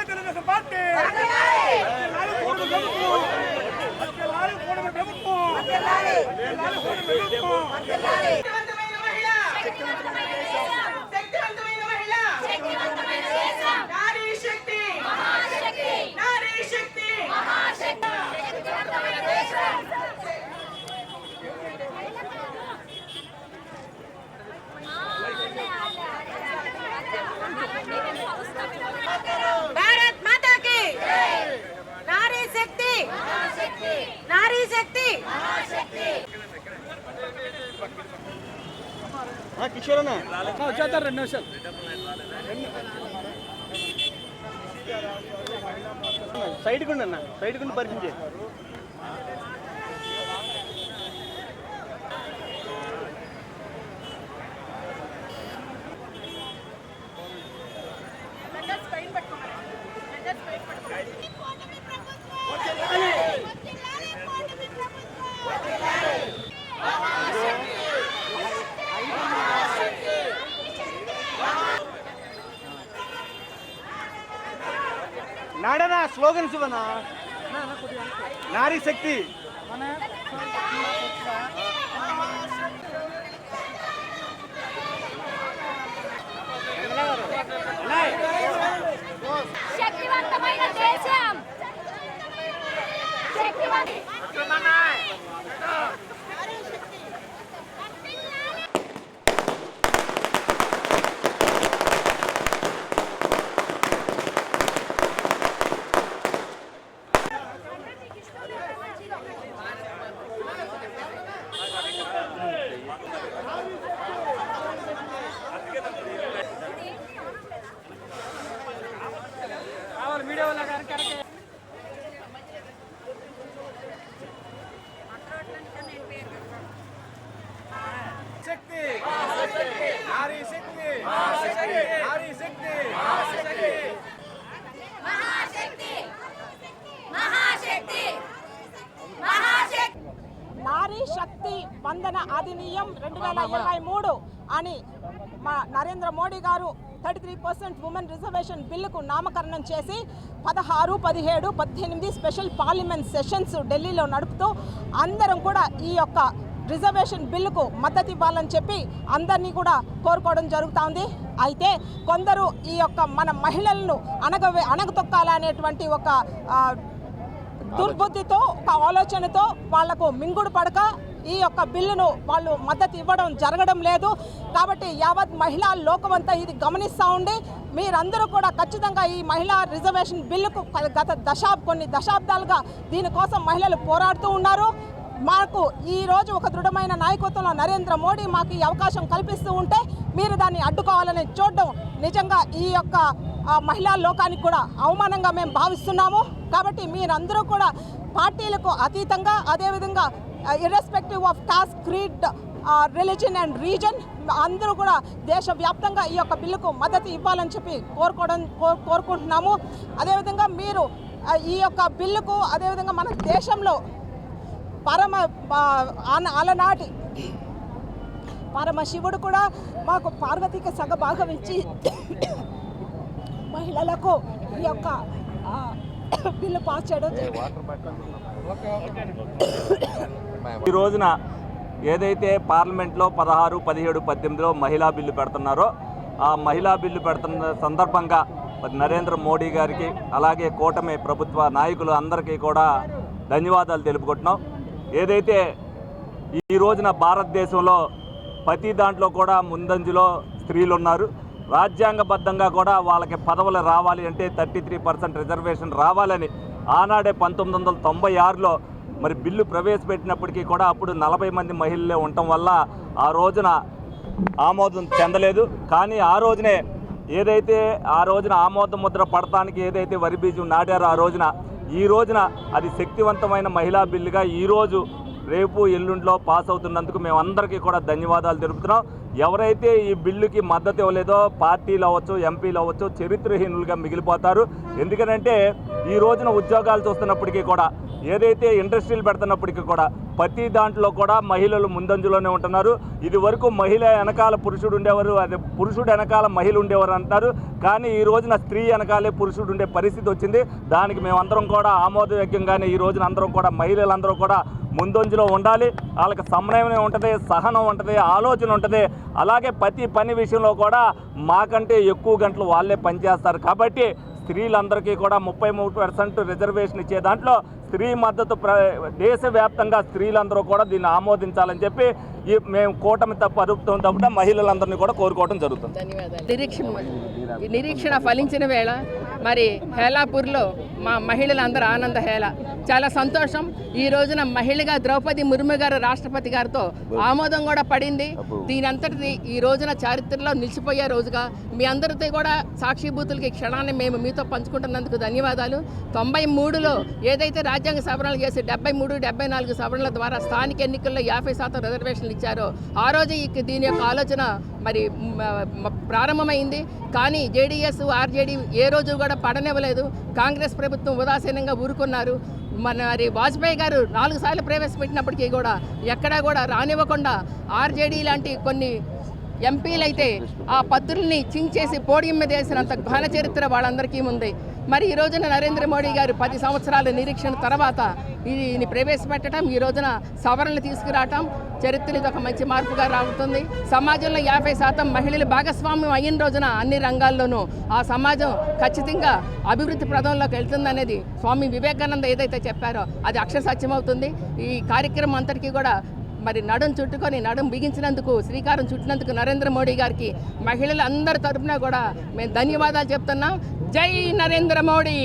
Telugu Desam party Bharat माता की नारी शक्ति नारी शक्ति किशोर सैड परिचय नाडना स्लोगन शिवना नारी शक्ति శక్తివంతమైన దేశం शक्ति नारी शक्ति नारी शक्ति महाशक्ति महाशक्ति महाशक्ति నారీ శక్తి వందన అధినియం 2023 అని మా నరేంద్ర మోడీ గారు 33% ఉమెన్ రిజర్వేషన్ బిల్లుకు నామకరణం చేసి 16, 17, 18 స్పెషల్ పార్లమెంట్ సెషన్స్ ఢిల్లీలో నడుపుతూ అందరం కూడా ఈ యొక్క రిజర్వేషన్ బిల్లుకు మద్దతు ఇవ్వాలని చెప్పి అందరినీ కూడా కోరుకోవడం జరుగుతోంది. అయితే కొందరు ఈ యొక్క మన మహిళలను అణగతొక్కాలనేటువంటి ఒక దుర్బుద్ధితో ఒక ఆలోచనతో వాళ్లకు మింగుడు పడక ఈ యొక్క బిల్లును వాళ్ళు మద్దతు ఇవ్వడం జరగడం లేదు. కాబట్టి యావత్ మహిళా లోకమంతా ఇది గమనిస్తూ ఉండి మీరందరూ కూడా ఖచ్చితంగా ఈ మహిళా రిజర్వేషన్ బిల్లుకు కొన్ని దశాబ్దాలుగా దీనికోసం మహిళలు పోరాడుతూ ఉన్నారు. మాకు ఈరోజు ఒక దృఢమైన నాయకత్వంలో నరేంద్ర మోడీ మాకు ఈ అవకాశం కల్పిస్తూ ఉంటే మీరు దాన్ని అడ్డుకోవాలని చూడడం నిజంగా ఈ యొక్క మహిళా లోకానికి కూడా అవమానంగా మేము భావిస్తున్నాము. కాబట్టి మీరందరూ కూడా పార్టీలకు అతీతంగా అదేవిధంగా irrespective of cost, creed, religion and reason అందరూ కూడా దేశవ్యాప్తంగా ఈ యొక్క బిల్లుకు మద్దతు ఇవ్వాలని చెప్పి కోరుకుంటున్నాము. అదేవిధంగా మీరు ఈ యొక్క బిల్లుకు అదేవిధంగా మన దేశంలో అలనాటి పరమశివుడు కూడా మాకు పార్వతికి సగభాగం ఇచ్చి మహిళలకు ఈ యొక్క బిల్లు పాస్ చేయడం. ఈ రోజున ఏదైతే పార్లమెంట్లో 16, 17, 18లో మహిళా బిల్లు పెడుతున్నారో ఆ మహిళా బిల్లు పెడుతున్న సందర్భంగా నరేంద్ర మోడీ గారికి అలాగే కూటమి ప్రభుత్వ నాయకులు అందరికీ కూడా ధన్యవాదాలు తెలుపుకుంటున్నాం. ఏదైతే ఈ రోజున భారతదేశంలో ప్రతి దాంట్లో కూడా ముందంజలో స్త్రీలు ఉన్నారు. రాజ్యాంగబద్ధంగా కూడా వాళ్ళకి పదవులు రావాలి అంటే 33% రిజర్వేషన్ రావాలని ఆనాడే 1996లో మరి బిల్లు ప్రవేశపెట్టినప్పటికీ కూడా అప్పుడు 40 మంది మహిళలే ఉండటం వల్ల ఆ రోజున ఆమోదం చెందలేదు. కానీ ఆ రోజునే ఏదైతే ఆ రోజున ఆమోద ముద్ర పడటానికి ఏదైతే వరి బీజం నాడారో ఈ రోజున అది శక్తివంతమైన మహిళా బిల్లుగా ఈరోజు రేపు ఎల్లుండిలో పాస్ అవుతున్నందుకు మేమందరికీ కూడా ధన్యవాదాలు తెలుపుతున్నాం. ఎవరైతే ఈ బిల్లుకి మద్దతు ఇవ్వలేదో పార్టీలు అవ్వచ్చు, ఎంపీలు అవ్వచ్చు చరిత్రహీనులుగా మిగిలిపోతారు. ఎందుకంటే ఈ రోజున ఉద్యోగాలు చూస్తున్నప్పటికీ కూడా ఏదైతే ఇండస్ట్రీలు పెడుతున్నప్పటికీ కూడా ప్రతి దాంట్లో కూడా మహిళలు ముందంజలోనే ఉంటున్నారు. ఇది వరకు మహిళ వెనకాల పురుషుడు ఉండేవారు, అదే పురుషుడు వెనకాల మహిళ ఉండేవారు అంటారు. కానీ ఈ రోజున స్త్రీ వెనకాలే పురుషుడు ఉండే పరిస్థితి వచ్చింది. దానికి మేమందరం కూడా ఆమోదయోగ్యంగానే ఈ రోజున అందరం కూడా మహిళలందరూ కూడా ముందంజలో ఉండాలి. వాళ్ళకి సమన్వయం ఉంటుంది, సహనం ఉంటుంది, ఆలోచన ఉంటుంది. అలాగే ప్రతి పని విషయంలో కూడా మాకంటే ఎక్కువ గంటలు వాళ్ళే పనిచేస్తారు. కాబట్టి స్త్రీలందరికీ కూడా 33% రిజర్వేషన్ ఇచ్చే దాంట్లో స్త్రీ మద్దతు దేశవ్యాప్తంగా స్త్రీలందరూ కూడా దీన్ని ఆమోదించాలని చెప్పి మేము కూటమి ప్రభుత్వం తప్ప మహిళలందరినీ కూడా కోరుకోవడం జరుగుతుంది. నిరీక్షణ ఫలించిన వేళ మరి హేలాపూర్లో మా మహిళలందరూ ఆనంద హేళ, చాలా సంతోషం. ఈ రోజున మహిళగా ద్రౌపది ముర్ము గారు రాష్ట్రపతి గారితో ఆమోదం కూడా పడింది. దీనంతటిది ఈ రోజున చరిత్రలో నిలిచిపోయే రోజుగా మీ అందరితో కూడా సాక్షిభూతులకి క్షణాన్ని మేము మీతో పంచుకుంటున్నందుకు ధన్యవాదాలు. 93లో ఏదైతే రాజ్యాంగ సవరణలు చేసి 73, 74 సవరణల ద్వారా స్థానిక ఎన్నికల్లో 50% రిజర్వేషన్లు ఇచ్చారో ఆ రోజు దీని యొక్క ఆలోచన మరి ప్రారంభమైంది. కానీ జేడీఎస్, ఆర్జేడీ ఏ రోజు కూడా పడనివ్వలేదు. కాంగ్రెస్ ప్రభుత్వం ఉదాసీనంగా ఊరుకున్నారు. మరి వాజ్పేయి గారు 4 సార్లు ప్రవేశపెట్టినప్పటికీ కూడా ఎక్కడా కూడా రానివ్వకుండా ఆర్జేడీ లాంటి కొన్ని ఎంపీలు అయితే ఆ పత్రుల్ని చించేసి పోడియం మీద వేసినంత ఘన చరిత్ర వాళ్ళందరికీ ఉంది. మరి ఈ రోజున నరేంద్ర మోడీ గారు 10 సంవత్సరాల నిరీక్షణ తర్వాత ఇది ప్రవేశపెట్టడం, ఈ రోజున సవరణలు తీసుకురావటం చరిత్రలో ఒక మంచి మార్పుగా రావుతుంది. సమాజంలో 50% మహిళలు భాగస్వామ్యం అయిన రోజున అన్ని రంగాల్లోనూ ఆ సమాజం ఖచ్చితంగా అభివృద్ధి ప్రదంలోకి వెళ్తుందనేది స్వామి వివేకానంద ఏదైతే చెప్పారో అది అక్షర సత్యమవుతుంది. ఈ కార్యక్రమం అంతటికీ కూడా మరి నడుం బిగించినందుకు, శ్రీకారం చుట్టినందుకు నరేంద్ర మోడీ గారికి మహిళలందరి తరఫున కూడా మేము ధన్యవాదాలు చెప్తున్నాం. జై నరేంద్ర మోడీ.